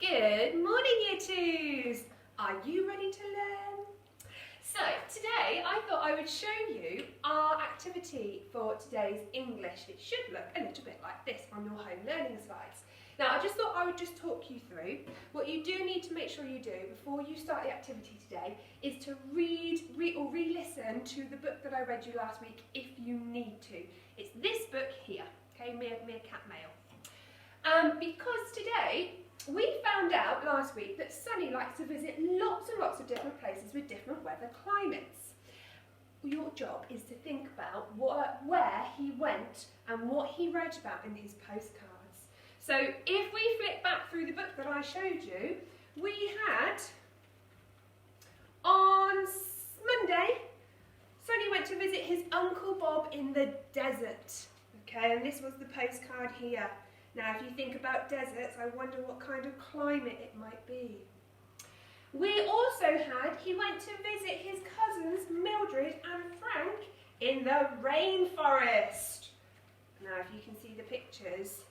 Good morning, Year 2s! Are you ready to learn? So, today I thought I would show you our activity for today's English. It should look a little bit like this on your home learning slides. Now, I just thought I would just talk you through what you do need to make sure you do before you start the activity today is to read or re-listen to the book that I read you last week if you need to. It's this book here, okay, Meerkat Mail. Because today, we found out last week that Sunny likes to visit lots and lots of different places with different weather climates. Your job is to think about where he went and what he wrote about in his postcards. So if we flick back through the book that I showed you, we had on Monday, Sunny went to visit his Uncle Bob in the desert. Okay, and this was the postcard here. Now, if you think about deserts, I wonder what kind of climate it might be. We also had, he went to visit his cousins Mildred and Frank in the rainforest. Now, if you can see the pictures,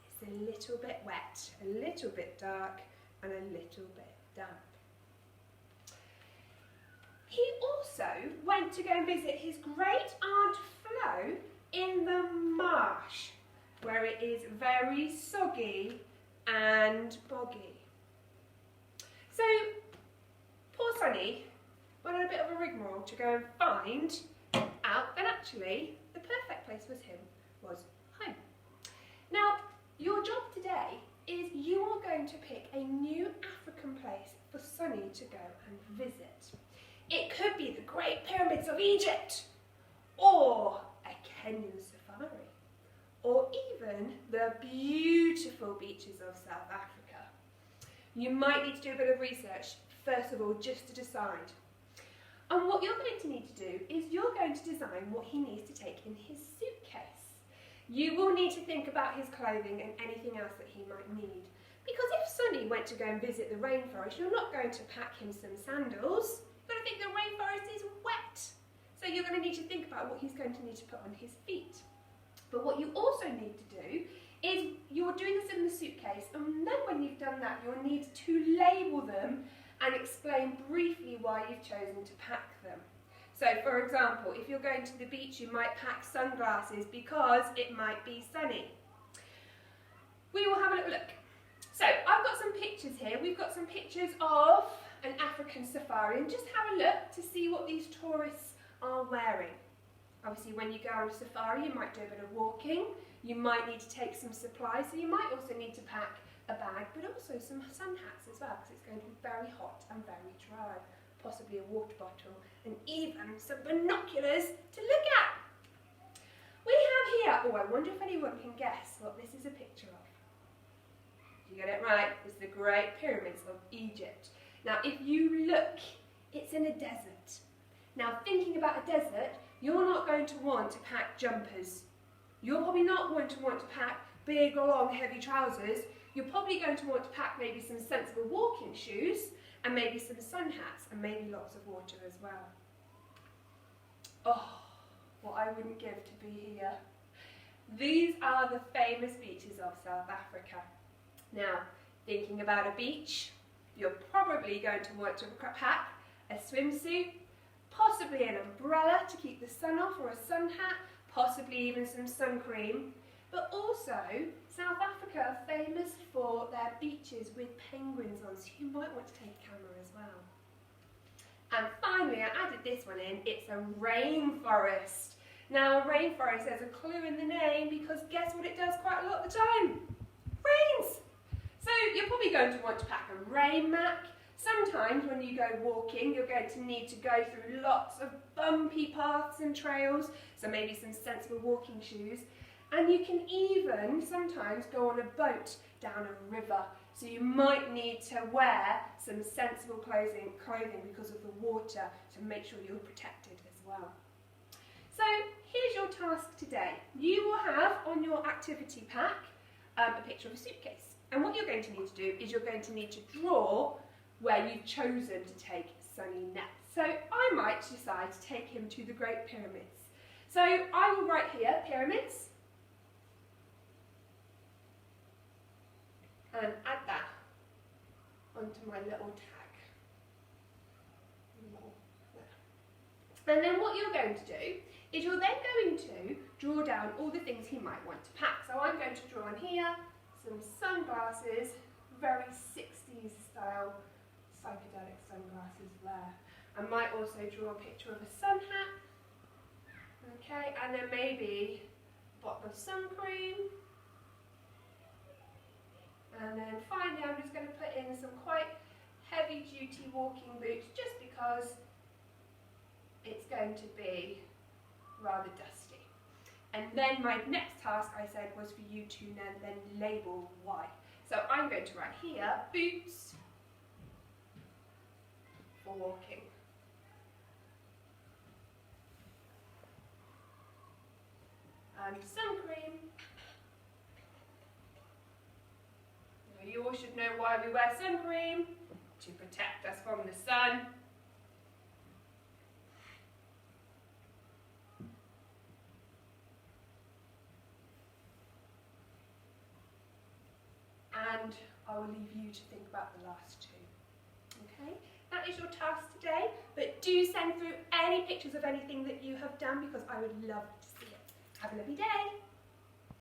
it's a little bit wet, a little bit dark, and a little bit damp. He also went to go and visit his great aunt Flo in the marsh, where it is very soggy and boggy. So, poor Sunny went on a bit of a rigmarole to go and find out that actually the perfect place for him was home. Now, your job today is you are going to pick a new African place for Sunny to go and visit. It could be the Great Pyramids of Egypt, or a Kenyan safari, or even the beautiful beaches of South Africa. You might need to do a bit of research, first of all, just to decide. And what you're going to need to do is you're going to design what he needs to take in his suitcase. You will need to think about his clothing and anything else that he might need. Because if Sunny went to go and visit the rainforest, you're not going to pack him some sandals. You're going to think the rainforest is wet. So you're going to need to think about what he's going to need to put on his feet. But what you also need to do is you're doing this in the suitcase, and then when you've done that, you'll need to label them and explain briefly why you've chosen to pack them. So, for example, if you're going to the beach, you might pack sunglasses because it might be sunny. We will have a little look. So, I've got some pictures here. We've got some pictures of an African safari, and just have a look to see what these tourists are wearing. Obviously, when you go on a safari, you might do a bit of walking. You might need to take some supplies, so you might also need to pack a bag, but also some sun hats as well, because it's going to be very hot and very dry. Possibly a water bottle, and even some binoculars to look at. We have here, I wonder if anyone can guess what this is a picture of. You get it right, it's the Great Pyramids of Egypt. Now, if you look, it's in a desert. Now, thinking about a desert, you're not going to want to pack jumpers. You're probably not going to want to pack big, long, heavy trousers. You're probably going to want to pack maybe some sensible walking shoes, and maybe some sun hats, and maybe lots of water as well. Oh, what I wouldn't give to be here. These are the famous beaches of South Africa. Now, thinking about a beach, you're probably going to want to pack a swimsuit, possibly an umbrella to keep the sun off, or a sun hat, possibly even some sun cream. But also, South Africa are famous for their beaches with penguins on, so you might want to take a camera as well. And finally, I added this one in, it's a rainforest. Now, a rainforest, there's a clue in the name, because guess what it does quite a lot of the time? Rains! So you're probably going to want to pack a rain mat. Sometimes when you go walking, you're going to need to go through lots of bumpy paths and trails, so maybe some sensible walking shoes. And you can even sometimes go on a boat down a river, so you might need to wear some sensible clothing because of the water to make sure you're protected as well. So here's your task today. You will have on your activity pack a picture of a suitcase. And what you're going to need to do is you're going to need to draw where you've chosen to take Sunny next. So I might decide to take him to the Great Pyramids. So I will write here, pyramids, and add that onto my little tag. And then what you're going to do is you're then going to draw down all the things he might want to pack. So I'm going to draw on here some sunglasses, very 60s style psychedelic sunglasses there. I might also draw a picture of a sun hat. Okay, and then maybe a bottle of sun cream. And then finally I'm just going to put in some quite heavy duty walking boots just because it's going to be rather dusty. And then my next task I said was for you to then label why. So I'm going to write here, boots for walking. And sun cream. Now you all should know why we wear sun cream, to protect us from the sun. And I will leave you to think about the last two. Okay, that is your task today, but do send through any pictures of anything that you have done because I would love to see it. Have a lovely day.